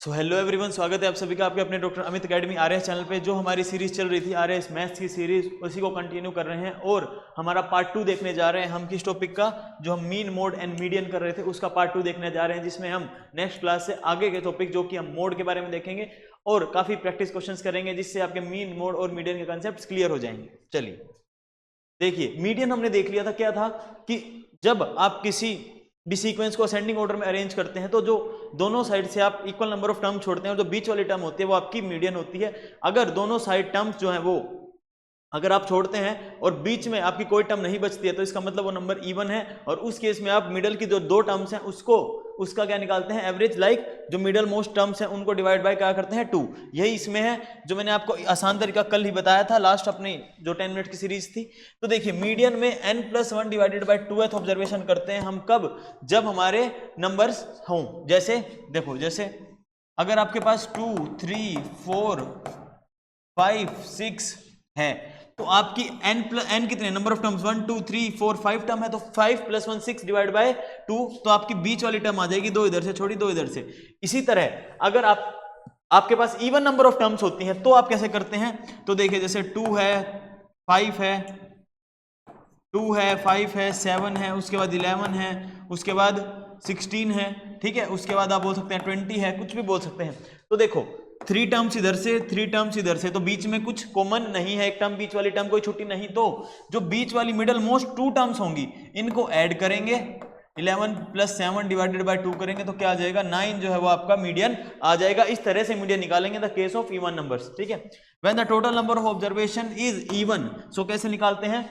So hello everyone, स्वागत है आप सभी का आपके अपने doctor Amit academy RS channel पे। जो हमारी सीरीज चल रही थी आरएस मैथ्स की सीरीज, उसी को कंटिन्यू कर रहे हैं और हमारा पार्ट 2 देखने जा रहे हैं। हम किस टॉपिक का, जो हम मीन मोड एंड मीडियन कर रहे थे, उसका पार्ट 2 देखने जा रहे हैं, जिसमें हम नेक्स्ट क्लास से आगे के टॉपिक जो कि हम मोड के बारे में देखेंगे और काफी प्रैक्टिस क्वेश्चंस करेंगे, जिससे आपके मीन, मोड और मीडियन के कॉन्सेप्ट्स क्लियर हो जाएंगे। चलिए देखिए, मीडियन हमने देख लिया था। क्या था कि जब आप किसी भी सीक्वेंस को असेंडिंग ऑर्डर में अरेंज करते हैं तो जो दोनों साइड से आप इक्वल नंबर ऑफ टर्म छोड़ते हैं और जो बीच वाली टर्म होती है वो आपकी मीडियन होती है। अगर दोनों साइड टर्म्स जो है वो अगर आप छोड़ते हैं और बीच में आपकी कोई टर्म नहीं बचती है तो इसका मतलब वो नंबर इवन है। और उस केस में आप मिडल की जो दो टर्म्स हैं उसका क्या निकालते हैं, एवरेज। लाइक जो मिडल मोस्ट टर्म्स हैं उनको डिवाइड बाय क्या करते हैं, 2। यही इसमें है जो मैंने आपको आसान तरीका कल ही बताया था, लास्ट अपनी जो 10 मिनट की सीरीज थी। तो देखिए, मीडियन में n+1 divided by 2th observation करते हैं हम कब, जब हमारे नंबर्स हों। जैसे देखो, जैसे अगर आपके पास 2, 3, 4, 5, 6 है तो आपकी n कितने नंबर ऑफ टर्म्स, 1, 2, 3, 4, 5 टर्म है, तो 5 + 1 6 डिवाइड बाय 2, तो आपकी बीच वाली टर्म आ जाएगी, 2 इधर से छोड़ी 2 इधर से। इसी तरह अगर आपके पास इवन नंबर ऑफ टर्म्स होती हैं तो आप कैसे करते हैं, तो देखिए जैसे 2 है, 5 है, 2 है, 5 है, 7 है, उसके बाद 11 है, उसके बाद 16 है, ठीक है, उसके बाद आप बोल सकते हैं 20 है, कुछ भी बोल सकते हैं। तो देखो 3 टर्म्स इधर से, 3 टर्म्स इधर से, तो बीच में कुछ कॉमन नहीं है, एक टर्म बीच वाली टर्म कोई छुट्टी नहीं, तो जो बीच वाली मिडल मोस्ट 2 टर्म्स होंगी इनको ऐड करेंगे, 11 + 7 डिवाइडेड बाय 2 करेंगे तो क्या आ जाएगा, 9 जो है वो आपका मीडियन आ जाएगा। इस तरह से मीडियन निकालेंगे the case of even numbers, ठीक है। When the total number of observation is even, so कैसे निकालते हैं,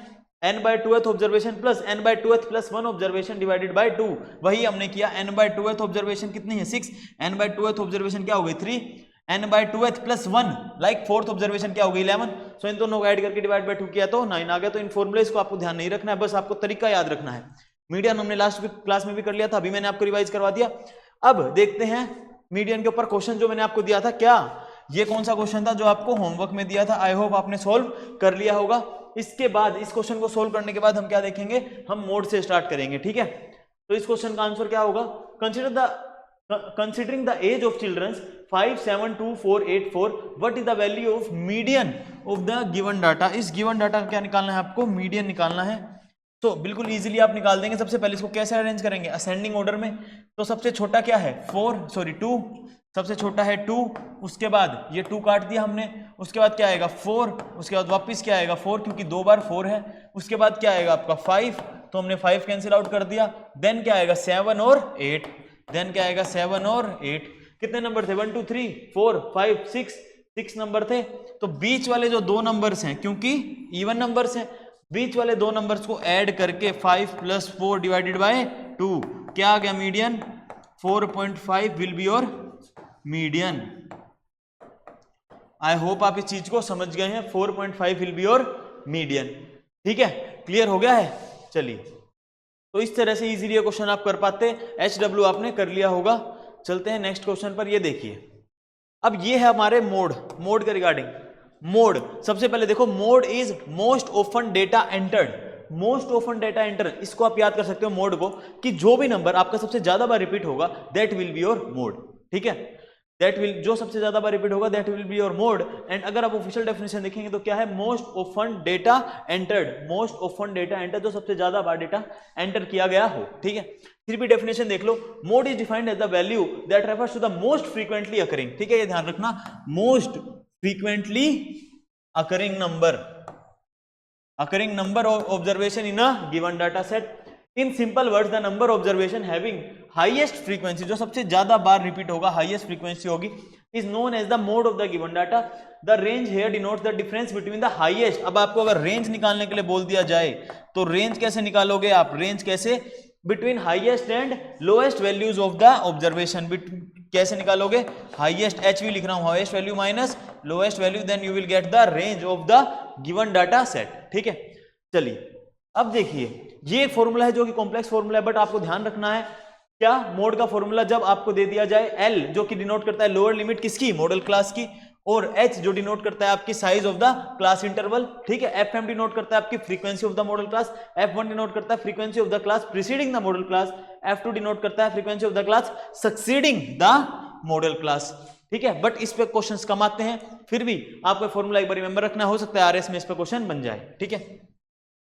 n/2th observation plus n/2th + 1 observation divided by 2। वही हमने किया, n/2th ऑब्जर्वेशन कितनी है, 6, n/2th ऑब्जर्वेशन क्या हो गई, 3, n/2th + 1 लाइक 4th ऑब्जर्वेशन क्या हो गई, 11। सो इन दोनों को ऐड करके डिवाइड बाय 2 किया तो 9 आ गया। तो इन फॉर्मूलेस को आपको ध्यान नहीं रखना है, बस आपको तरीका याद रखना है। मीडियन हमने लास्ट क्लास में भी कर लिया था, अभी मैंने आपको रिवाइज करवा दिया। अब देखते हैं मीडियन के ऊपर क्वेश्चन जो मैंने आपको दिया था। क्या ये कौन सा क्वेश्चन था जो आपको होमवर्क में दिया था, आई होप आपने सोल्व कर लिया होगा। इसके बाद इस क्वेश्चन को सोल्व करने के बाद हम क्या देखेंगे, हम मोड से स्टार्ट करेंगे, ठीक है। तो इस क्वेश्चन का आंसर क्या होगा, considering the age of children 5, 7, 2, 4, 8, 4, what is the value of median of the given data। इस given data क्या निकालना है आपको, मीडियन निकालना है। तो बिल्कुल इजीली आप निकाल देंगे। सबसे पहले इसको कैसे अरेंज करेंगे, असेंडिंग ऑर्डर में। तो सबसे छोटा क्या है, 2, सबसे छोटा है 2, उसके बाद ये 2 काट दिया हमने, उसके बाद क्या आएगा 4, उसके बाद वापस क्या आएगा 4, क्योंकि 2 बार 4 है। उसके बाद क्या आएगा आपका 5, तो हमने 5 कैंसिल आउट कर दिया। देन क्या आएगा 7 और 8, देन क्या आएगा 7 और 8। कितने नंबर थे, 1, 2, 3, 4, 5, 6 नंबर थे। तो बीच वाले जो 2 नंबर्स हैं, क्योंकि इवन नंबर्स हैं, बीच वाले 2 नंबर्स को ऐड करके 5 + 4 डिवाइडेड बाय 2 क्या आ गया, median. 4.5 will be your median. I hope आप इस चीज को समझ गए हैं, 4.5 विल बी योर मीडियन, ठीक है, क्लियर हो गया है। चलिए, तो इस तरह से इजीली ये क्वेश्चन आप कर पाते। HW आपने कर लिया होगा। चलते हैं नेक्स्ट क्वेश्चन पर। ये देखिए, अब ये है हमारे मोड के रिगार्डिंग। मोड, सबसे पहले देखो, mode is most often data entered. Most often data enter, इसको आप याद कर सकते हो मोड को, कि जो भी नंबर आपका सबसे ज्यादा बार रिपीट होगा that will be your mode, ठीक है। दैट विल, जो सबसे ज्यादा बार रिपीट होगा that will be your mode. And अगर आप ऑफिशियल डेफिनेशन देखेंगे तो क्या है, most often data entered. Most often data enter, जो सबसे ज्यादा बार डेटा एंटर किया गया हो, ठीक है। फिर भी डेफिनेशन देख लो, mode is defined as the value that refers to the most frequently occurring, ठीक है, ये ध्यान रखना, most frequently occurring number of observation in a given data set. In simple words, the number observation having highest frequency, जो सबसे ज्यादा बार repeat होगा, हाईएस्ट फ्रीक्वेंसी होगी, is known as the mode of the given data. The range here denotes the difference between the highest. अब आपको अगर range निकालने के लिए बोल दिया जाए तो रेंज कैसे निकालोगे आप, रेंज कैसे, between highest and lowest values of the observation. कैसे निकालोगे, हाईएस्ट HV लिख रहा हूं, highest value minus lowest value, then you will get the range of the given data set, ठीक है। चलिए, अब देखिए, ये फॉर्मूला है जो कि कॉम्प्लेक्स फॉर्मूला है, बट आपको ध्यान रखना है क्या, मोड का फॉर्मूला जब आपको दे दिया जाए, L जो कि डिनोट करता है लोअर लिमिट किसकी, मॉडल क्लास की, और H जो डिनोट करता है आपकी size of the class interval, ठीक है। FM डिनोट करता है आपकी frequency of the model class, F1 denote करता है frequency of the class preceding the model class, F2 denote करता है frequency of the class succeeding the model class. ठीक है, बट इस पे क्वेश्चंस कम आते हैं, फिर भी आपको फॉर्मूला एक बार रिमेंबर रखना, हो सकता है आरएस में इस पे क्वेश्चन बन जाए। ठीक है,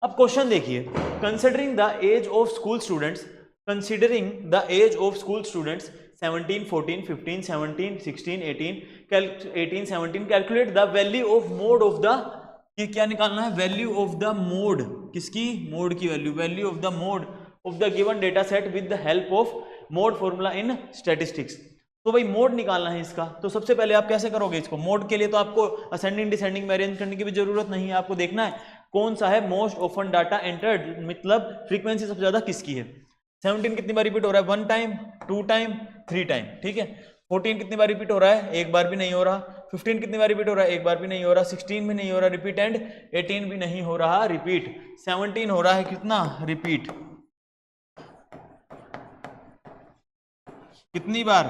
अब क्वेश्चन देखिए, considering the age of school students, considering the age of school students 17, 14, 15, 17, 16, 18, 17, calculate the value of mode of the, ये क्या निकालना है, वैल्यू ऑफ द मोड, किसकी, मोड की value, value of the mode of the given data set with the help of mode formula in statistics. तो भाई mode निकालना है इसका, तो सबसे पहले आप कैसे करोगे इसको, मोड के लिए तो आपको असेंडिंग डिसेंडिंग में अरेंज करने की भी जरूरत नहीं है, आपको देखना है कौन सा है मोस्ट ऑफन डाटा एंटर्ड, मतलब फ्रीक्वेंसी सबसे ज्यादा किसकी है। 17 कितनी बार रिपीट हो रहा है, 1 टाइम, 2 टाइम, 3 टाइम। ठीक है, 14 कितनी बार रिपीट हो रहा है, एक बार भी नहीं हो रहा। 15 कितनी बार रिपीट हो रहा है, एक बार भी नहीं हो रहा। 16 भी नहीं हो रहा रिपीट, एंड 18 भी नहीं हो रहा रिपीट। 17 हो रहा है कितना रिपीट, कितनी बार,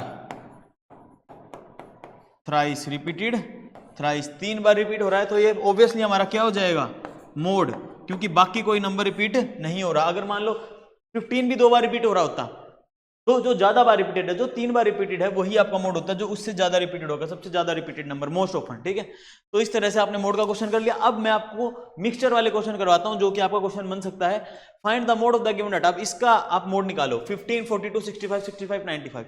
थ्राइस रिपीटेड, थ्राइस 3 बार रिपीट हो रहा है, तो ये ऑब्वियसली हमारा क्या हो जाएगा, मोड, क्योंकि बाकी कोई नंबर रिपीट नहीं हो रहा। अगर मान लो 15 भी 2 बार रिपीट हो रहा होता, तो जो ज्यादा बार रिपीटेड है, जो 3 बार रिपीटेड है, वही आपका मोड होता है, जो उससे ज्यादा रिपीटेड होगा, सबसे ज्यादा रिपीटेड नंबर, मोस्ट ऑफन। ठीक है, तो इस तरह से आपने मोड का क्वेश्चन कर लिया। अब मैं आपको मिक्सचर वाले क्वेश्चन करवाता हूं, जो कि आपका क्वेश्चन बन सकता है, find the mode of the given data. अब इसका आप मोड निकालो, 15, 42, 65, 65, 95।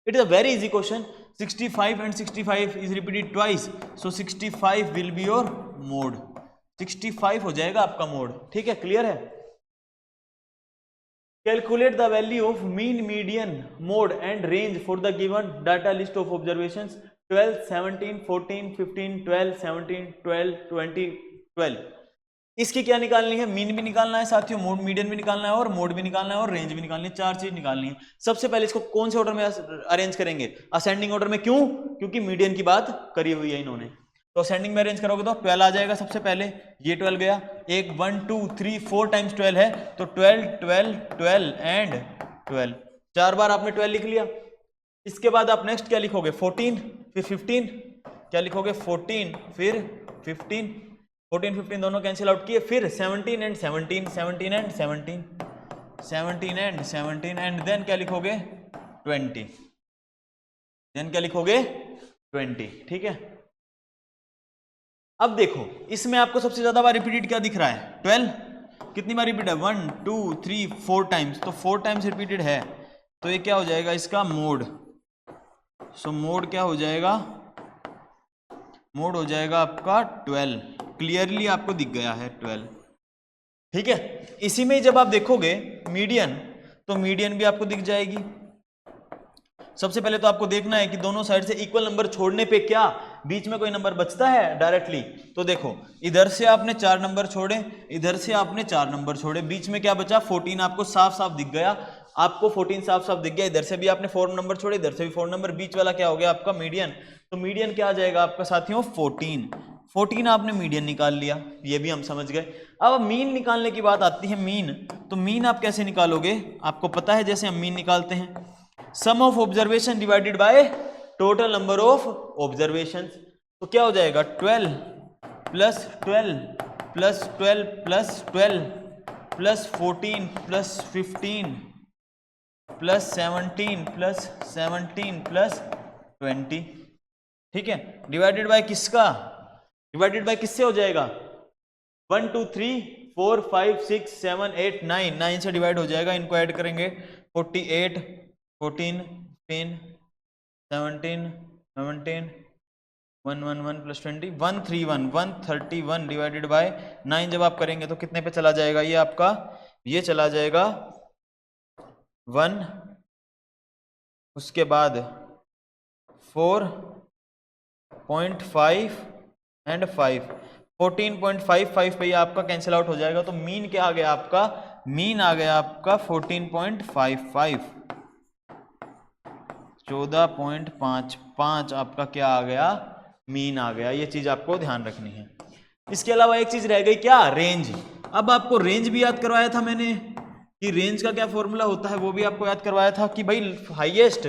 It is a very easy question. 65 and 65 is repeated twice, so 65 will be your mode. 65 हो जाएगा आपका मोड। ठीक है, क्लियर है। Calculate the value of mean, median, mode and range for the given data list of observations 12, 17, 14, 15, 12, 17, 12, 20, 12। इसकी क्या निकालनी है, मीन भी निकालना है साथियों, मोड मीडियन भी निकालना है, और मोड भी निकालना है, और रेंज भी निकालनी है, 4 चीज निकालनी है। सबसे पहले इसको कौन से ऑर्डर में अरेंज करेंगे, असेंडिंग ऑर्डर में। क्यों, क्योंकि मीडियन की बात करी हुई है इन्होंने, तो असेंडिंग में अरेंज करोगे तो 12 आ जाएगा सबसे पहले, ये 12 गया, एक 1 2 3 4 टाइम्स 12 है, तो 12 12 12 एंड 12, 4 बार आपने 12 लिख लिया। इसके बाद आप नेक्स्ट क्या लिखोगे, 14 फिर 15, क्या लिखोगे, 14 फिर 15, 14 15 दोनों कैंसिल आउट किए, फिर 17 and 17, 17 and 17, 17 and 17, and then क्या लिखोगे, 20, देन क्या लिखोगे, 20। ठीक है, अब देखो इसमें आपको सबसे ज्यादा बार रिपीटेड क्या दिख रहा है, 12। कितनी बार रिपीट है, 1 2 3 4 टाइम्स, तो 4 टाइम्स रिपीटेड है, तो ये क्या हो जाएगा इसका मोड। सो मोड क्या हो जाएगा, मोड हो जाएगा आपका 12। क्लियरली आपको दिख गया है 12। ठीक है, इसी में जब आप देखोगे मीडियन, तो मीडियन भी आपको दिख जाएगी। सबसे पहले तो आपको देखना है कि दोनों साइड से इक्वल नंबर छोड़ने पे क्या बीच में कोई नंबर बचता है डायरेक्टली। तो देखो इधर से आपने 4 नंबर छोड़े, इधर से आपने 4 नंबर छोड़े, बीच में क्या बचा, 14 आपको साफ साफ दिख गया, आपको 14 साफ साफ दिख गया। इधर से भी आपने 4 नंबर छोड़े, इधर से भी 4 नंबर, बीच वाला क्या हो गया आपका मीडियन। तो मीडियन क्या आ जाएगा आपका साथियों, 14 आपने मीडियन निकाल लिया, ये भी हम समझ गए। अब मीन निकालने की बात आती है, मीन। तो मीन आप कैसे निकालोगे, आपको पता है जैसे हम मीन निकालते हैं, sum of observation divided by total number of observations. तो क्या हो जाएगा, 12 plus 12 plus 12 plus 12 plus 14 plus 15 plus 17 plus 17 plus 20। ठीक है, डिवाइडेड बाय किसका, डिवाइडेड बाय किससे हो जाएगा, 1 2 3 4 5 6 7 8 9, 9 से डिवाइड हो जाएगा, इनको ऐड करेंगे 48 14 15 17 17 111 प्लस 20 131 131 डिवाइडेड बाय 9 जब आप करेंगे तो कितने पे चला जाएगा ये आपका, ये चला जाएगा 1, उसके बाद 4.5 एंड 5, 14.55 पे ये आपका कैंसिल आउट हो जाएगा। तो मीन क्या आ गया आपका, मीन आ गया आपका 14.55, 14.55 आपका क्या आ गया, मीन आ गया। ये चीज आपको ध्यान रखनी है। इसके अलावा एक चीज रह गई क्या, रेंज। अब आपको रेंज भी याद करवाया था मैंने कि रेंज का क्या फॉर्मूला होता है, वो भी आपको याद करवाया था कि भाई हाईएस्ट,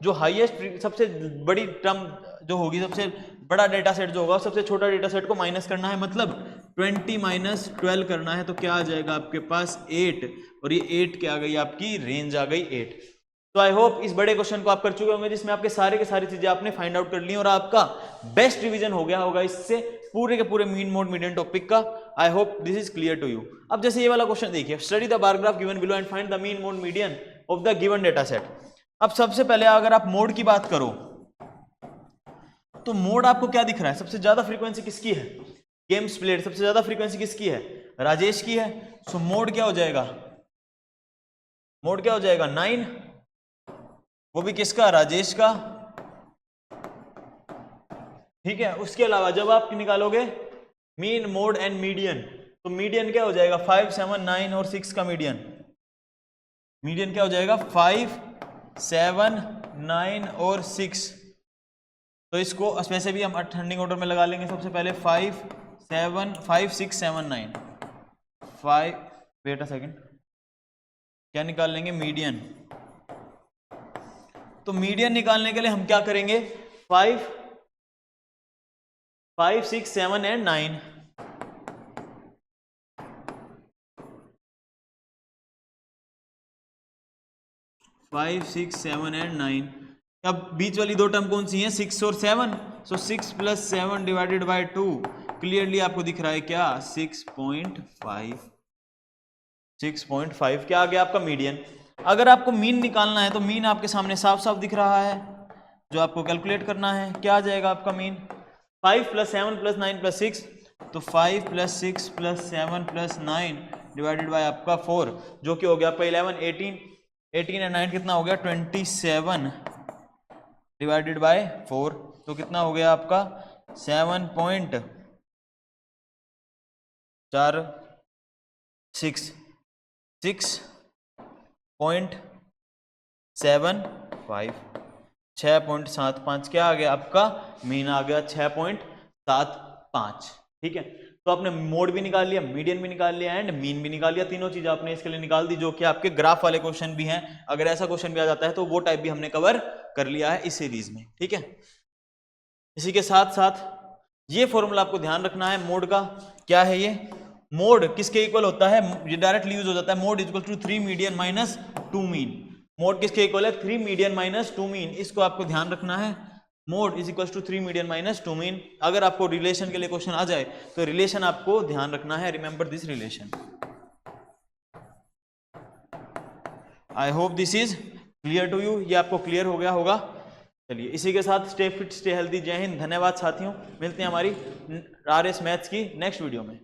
जो हाईएस्ट सबसे बड़ी टर्म जो होगी, सबसे बड़ा डेटा सेट जो होगा, सबसे छोटा डेटा सेट को माइनस करना है, मतलब 20 माइनस 12 करना है, तो क्या आ जाएगा आपके पास 8, और ये 8 क्या आ गई आपकी रेंज आ गई 8। तो आई होप इस बड़े क्वेश्चन को आप कर चुके होंगे, जिसमें आपके सारे के सारी चीजें आपने फाइंड आउट कर ली और आपका बेस्ट रिवीजन हो गया होगा इससे पूरे के पूरे मीन मोड मीडियन टॉपिक का। I hope this is clear to you. अब जैसे ये वाला क्वेश्चन देखिए, study the bar graph given below and find the mean mode median of the given data set. अब सबसे पहले अगर आप मोड की बात करो तो मोड आपको क्या दिख रहा है, सबसे ज्यादा फ्रीक्वेंसी किसकी है, गेम्स प्लेड, सबसे ज्यादा फ्रीक्वेंसी किसकी है, राजेश की है। सो मोड क्या हो जाएगा, मोड क्या हो जाएगा 9, वो भी किसका, राजेश का। ठीक है, उसके अलावा जब आप निकालोगे मीन मोड एंड मीडियन, तो मीडियन क्या हो जाएगा 5, 7, 9 और 6 का मीडियन, मीडियन क्या हो जाएगा 5, 7, 9 और 6। तो इसको वैसे भी हम असेंडिंग ऑर्डर में लगा लेंगे, सबसे पहले 5, 6, 7, 9, 5, वेट अ सेकंड, क्या निकाल लेंगे, मीडियन। तो मीडियन निकालने के लिए हम क्या करेंगे, 5, 6, 7 एंड 9। Five, 6, 7 and 9। अब बीच वाली दो टर्म कौन सी हैं, 6 और 7। सो 6 + 7 डिवाइडेड बाय 2, क्लियरली आपको दिख रहा है क्या, 6.5। 6.5 क्या आ गया आपका मीडियन। अगर आपको मीन निकालना है तो मीन आपके सामने साफ साफ दिख रहा है, जो आपको कैलकुलेट करना है। क्या आ जाएगा आपका मीन, 5 + 7 + 9 + 6, तो 5 + 6 + 7 + 9 डिवाइडेड बाय आपका 4, जो कि हो गया आपका 11, 18 एंड 9 कितना हो गया 27 डिवाइडेड बाय 4, तो कितना हो गया आपका 7.46, 6.75, 6.75 क्या आ गया आपका मीन आ गया 6.75। ठीक है, तो आपने मोड भी निकाल लिया, मीडियन भी निकाल लिया एंड मीन भी निकाल लिया, तीनों चीज आपने इसके लिए निकाल दी, जो कि आपके ग्राफ वाले क्वेश्चन भी हैं। अगर ऐसा क्वेश्चन भी आ जाता है तो वो टाइप भी हमने कवर कर लिया है इस सीरीज में। ठीक है, इसी के साथ साथ ये फॉर्मूला आपको ध्यान रखना है मोड का। क्या है ये, मोड किसके इक्वल होता है, ये डायरेक्टली यूज हो जाता है, mode equal to 3 median minus 2 mean. Mode किसके इक्वल है, 3 मीडियन माइनस 2 मीन, इसको आपको ध्यान रखना है। Mode is equal to 3 median minus 2 mean. अगर आपको रिलेशन के लिए क्वेश्चन आ जाए तो रिलेशन आपको ध्यान रखना है, remember this relation. I hope this is clear to you, ये आपको क्लियर हो गया होगा। चलिए इसी के साथ स्टे फिट स्टे हेल्दी, जय हिंद, धन्यवाद साथियों। मिलते हैं हमारी RS मैथ्स की नेक्स्ट वीडियो में।